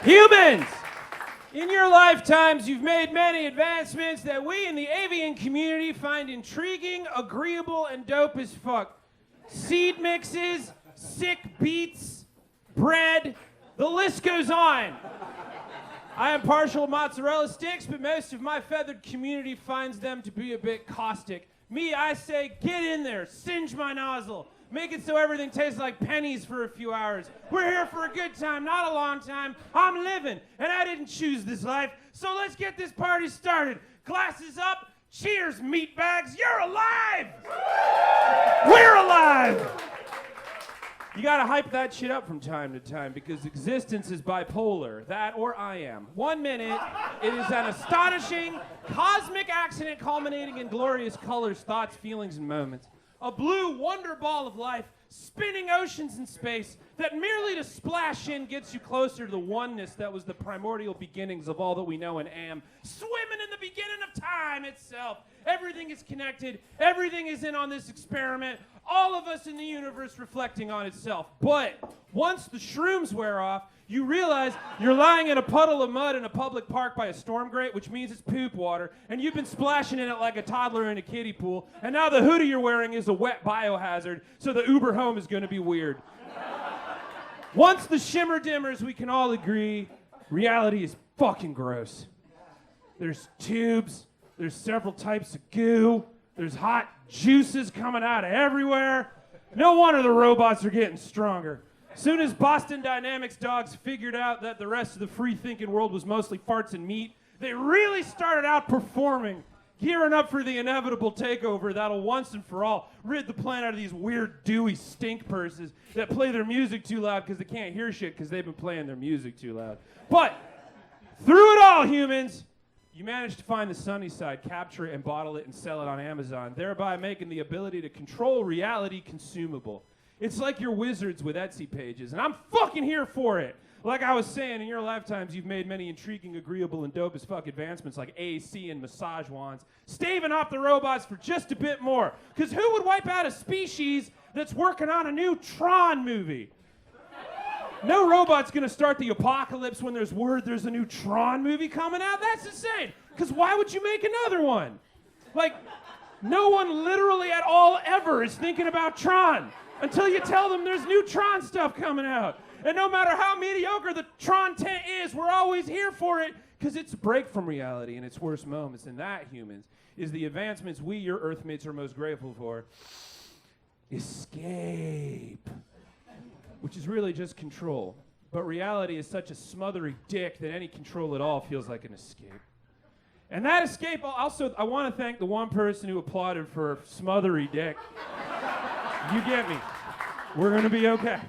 Humans! In your lifetimes, you've made many advancements that we in the avian community find intriguing, agreeable, and dope as fuck. Seed mixes, sick beets, bread, the list goes on. I am partial to mozzarella sticks, but most of my feathered community finds them to be a bit caustic. Me, I say, get in there, singe my nozzle. Make it so everything tastes like pennies for a few hours. We're here for a good time, not a long time. I'm living, and I didn't choose this life. So let's get this party started. Glasses up. Cheers, meatbags. You're alive! We're alive! You gotta hype that shit up from time to time because existence is bipolar. That or I am. 1 minute, it is an astonishing, cosmic accident culminating in glorious colors, thoughts, feelings, and moments. A blue wonder ball of life, spinning oceans in space, that merely to splash in gets you closer to the oneness that was the primordial beginnings of all that we know and am. Swimming in the beginning of time itself. Everything is connected. Everything is in on this experiment. All of us in the universe reflecting on itself. But once the shrooms wear off, you realize you're lying in a puddle of mud in a public park by a storm grate, which means it's poop water, and you've been splashing in it like a toddler in a kiddie pool, and now the hoodie you're wearing is a wet biohazard, so the Uber home is going to be weird. Once the shimmer dimmers, we can all agree, reality is fucking gross. There's tubes, there's several types of goo, there's hot juices coming out of everywhere. No wonder the robots are getting stronger. Soon as Boston Dynamics dogs figured out that the rest of the free-thinking world was mostly farts and meat, they really started outperforming, gearing up for the inevitable takeover that'll once and for all rid the planet of these weird, dewy stink purses that play their music too loud because they can't hear shit because they've been playing their music too loud. But through it all, humans, you managed to find the sunny side, capture it and bottle it and sell it on Amazon, thereby making the ability to control reality consumable. It's like you're wizards with Etsy pages, and I'm fucking here for it. Like I was saying, in your lifetimes, you've made many intriguing, agreeable, and dope as fuck advancements like AC and massage wands, staving off the robots for just a bit more. Because who would wipe out a species that's working on a new Tron movie? No robot's gonna start the apocalypse when there's word there's a new Tron movie coming out. That's insane. Because why would you make another one? Like, no one literally at all ever is thinking about Tron until you tell them there's new Tron stuff coming out. And no matter how mediocre the Tron tent is, we're always here for it because it's a break from reality in its worst moments. And that, humans, is the advancements we, your Earthmates, are most grateful for. Escape. Which is really just control. But reality is such a smothery dick that any control at all feels like an escape. And that escape, I want to thank the one person who applauded for smothery dick. You get me. We're going to be okay.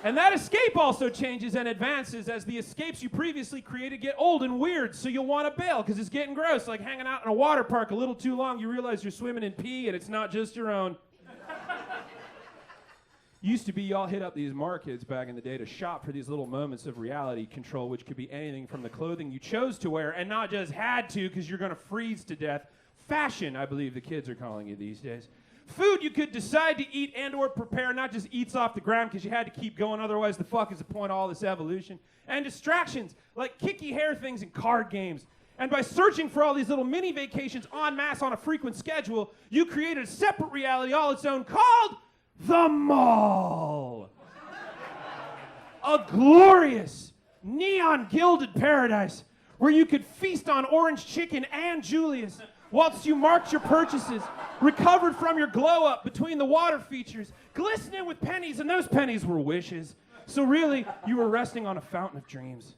And that escape also changes and advances as the escapes you previously created get old and weird, so you'll want to bail because it's getting gross, like hanging out in a water park a little too long, you realize you're swimming in pee and it's not just your own. Used to be y'all hit up these markets back in the day to shop for these little moments of reality control, which could be anything from the clothing you chose to wear and not just had to because you're going to freeze to death. Fashion, I believe the kids are calling it these days. Food you could decide to eat and or prepare, not just eats off the ground because you had to keep going, otherwise the fuck is the point of all this evolution. And distractions, like kicky hair things and card games. And by searching for all these little mini vacations en masse on a frequent schedule, you created a separate reality all its own called the mall. A glorious, neon-gilded paradise where you could feast on orange chicken and Julius whilst you marked your purchases, recovered from your glow-up between the water features, glistening with pennies, and those pennies were wishes. So really, you were resting on a fountain of dreams.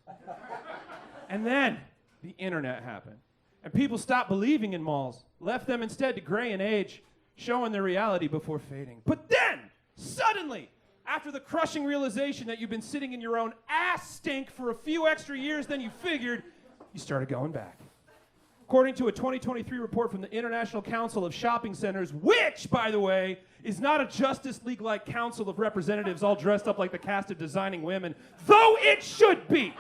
And then, the internet happened. And people stopped believing in malls, left them instead to gray and age, showing their reality before fading. But then, suddenly, after the crushing realization that you've been sitting in your own ass stink for a few extra years than you figured, you started going back. According to a 2023 report from the International Council of Shopping Centers, which, by the way, is not a Justice League-like council of representatives all dressed up like the cast of Designing Women, though it should be.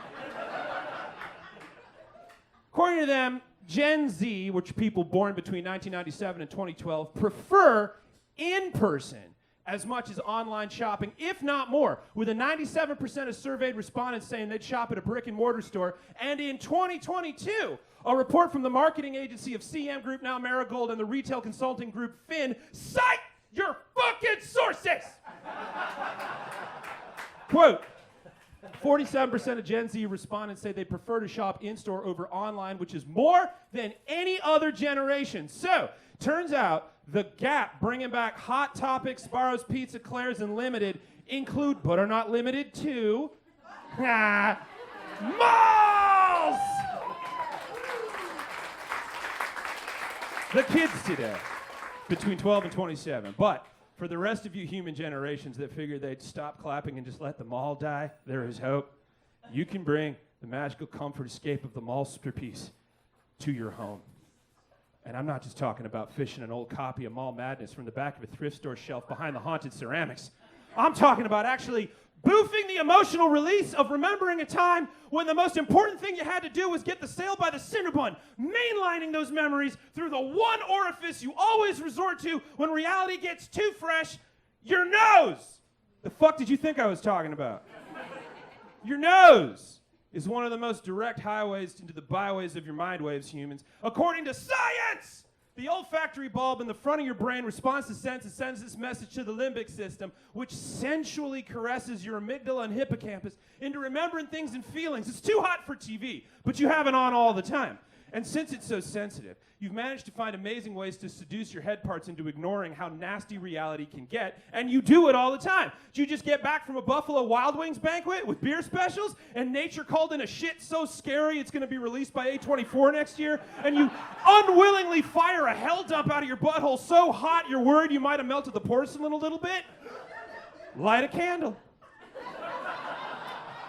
According to them, Gen Z, which people born between 1997 and 2012, prefer in-person as much as online shopping, if not more, with a 97% of surveyed respondents saying they'd shop at a brick and mortar store. And in 2022, a report from the marketing agency of CM Group, now Marigold, and the retail consulting group Finn, cite your fucking sources! Quote, 47% of Gen Z respondents say they prefer to shop in-store over online, which is more than any other generation. So, turns out the Gap bringing back Hot Topic, Sbarro's Pizza, Claire's, and Limited include, but are not limited to, malls! The kids today, between 12 and 27. But for the rest of you human generations that figured they'd stop clapping and just let the mall die, there is hope. You can bring the magical comfort escape of the masterpiece to your home. And I'm not just talking about fishing an old copy of Mall Madness from the back of a thrift store shelf behind the haunted ceramics. I'm talking about actually boofing the emotional release of remembering a time when the most important thing you had to do was get the sale by the Cinnabon, mainlining those memories through the one orifice you always resort to when reality gets too fresh, your nose. The fuck did you think I was talking about? Your nose is one of the most direct highways into the byways of your mind waves, humans. According to science, the olfactory bulb in the front of your brain responds to sense and sends this message to the limbic system, which sensually caresses your amygdala and hippocampus into remembering things and feelings. It's too hot for TV, but you have it on all the time. And since it's so sensitive, you've managed to find amazing ways to seduce your head parts into ignoring how nasty reality can get, and you do it all the time. Did you just get back from a Buffalo Wild Wings banquet with beer specials, and nature called in a shit so scary it's going to be released by A24 next year, and you unwillingly fire a hell dump out of your butthole so hot you're worried you might have melted the porcelain a little bit? Light a candle.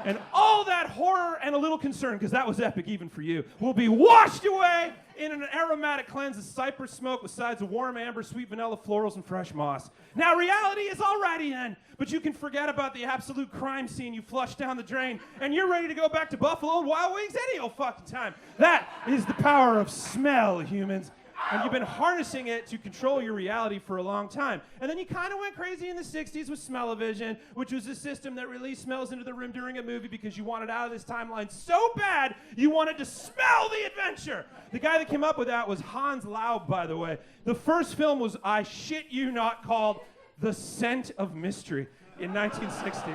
And all that horror and a little concern, because that was epic even for you, will be washed away in an aromatic cleanse of cypress smoke with sides of warm amber, sweet vanilla florals, and fresh moss. Now, reality is alrighty then, but you can forget about the absolute crime scene you flushed down the drain, and you're ready to go back to Buffalo and Wild Wings any old fucking time. That is the power of smell, humans. And you've been harnessing it to control your reality for a long time. And then you kind of went crazy in the 60s with smell-o-vision, which was a system that released smells into the room during a movie because you wanted out of this timeline so bad you wanted to smell the adventure. The guy that came up with that was Hans Laub, by the way. The first film was, I shit you not, called The Scent of Mystery in 1960.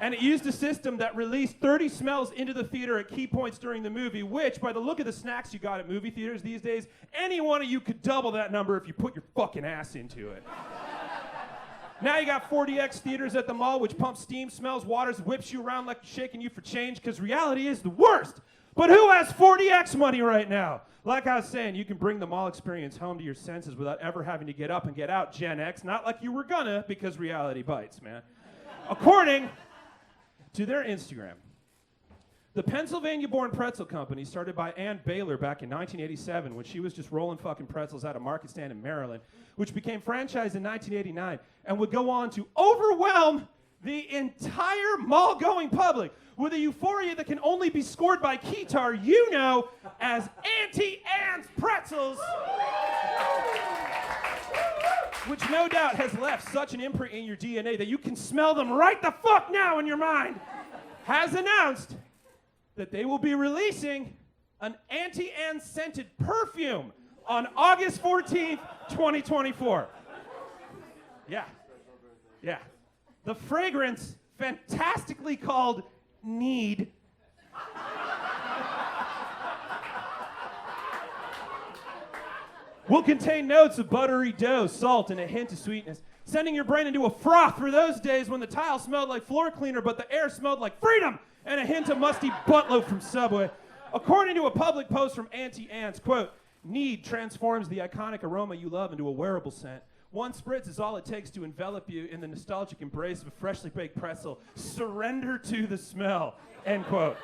And it used a system that released 30 smells into the theater at key points during the movie, which, by the look of the snacks you got at movie theaters these days, any one of you could double that number if you put your fucking ass into it. Now you got 4DX theaters at the mall, which pumps steam, smells, waters, whips you around like shaking you for change, because reality is the worst. But who has 4DX money right now? Like I was saying, you can bring the mall experience home to your senses without ever having to get up and get out, Gen X. Not like you were gonna, because reality bites, man. According to their Instagram, the Pennsylvania-born Pretzel Company, started by Ann Baylor back in 1987 when she was just rolling fucking pretzels out of Market Stand in Maryland, which became franchised in 1989 and would go on to overwhelm the entire mall-going public with a euphoria that can only be scored by Keytar, you know, as Auntie Ann's Pretzels, which no doubt has left such an imprint in your DNA that you can smell them right the fuck now in your mind, has announced that they will be releasing an Auntie Anne scented perfume on August 14th, 2024. Yeah. The fragrance, fantastically called Need, will contain notes of buttery dough, salt, and a hint of sweetness, sending your brain into a froth for those days when the tile smelled like floor cleaner but the air smelled like freedom and a hint of musty buttloaf from Subway. According to a public post from Auntie Anne's, quote, Need transforms the iconic aroma you love into a wearable scent. One spritz is all it takes to envelop you in the nostalgic embrace of a freshly baked pretzel. Surrender to the smell, end quote.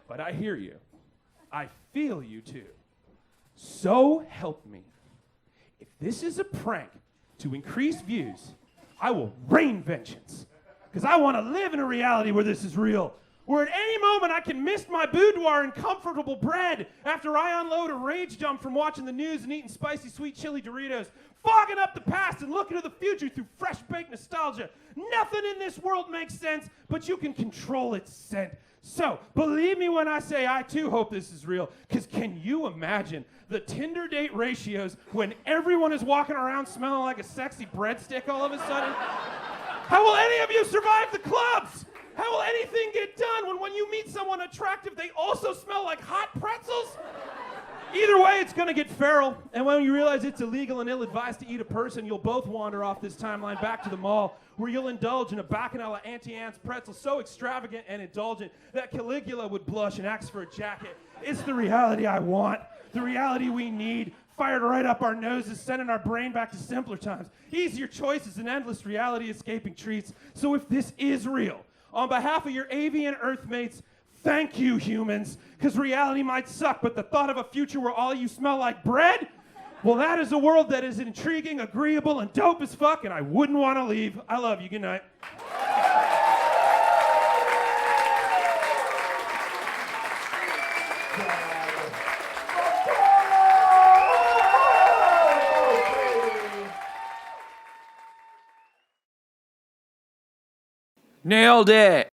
But I hear you. I feel you too. So help me. If this is a prank to increase views, I will rain vengeance. Because I want to live in a reality where this is real. where at any moment I can miss my boudoir and comfortable bread after I unload a rage dump from watching the news and eating spicy sweet chili Doritos, fogging up the past and looking to the future through fresh-baked nostalgia. Nothing in this world makes sense, but you can control its scent. So, believe me when I say I too hope this is real, because can you imagine the Tinder date ratios when everyone is walking around smelling like a sexy breadstick all of a sudden? How will any of you survive the clubs? How will anything get done when you meet someone attractive, they also smell like hot pretzels? Either way, it's gonna get feral, and when you realize it's illegal and ill-advised to eat a person, you'll both wander off this timeline back to the mall, where you'll indulge in a bacchanal of Auntie pretzel so extravagant and indulgent that Caligula would blush and ask for a jacket. It's the reality I want, the reality we need, fired right up our noses, sending our brain back to simpler times. Easier choices and endless reality-escaping treats. So if this is real, on behalf of your avian earthmates, thank you, humans, because reality might suck, but the thought of a future where all you smell like bread, well, that is a world that is intriguing, agreeable, and dope as fuck, and I wouldn't want to leave. I love you. Good night. Nailed it.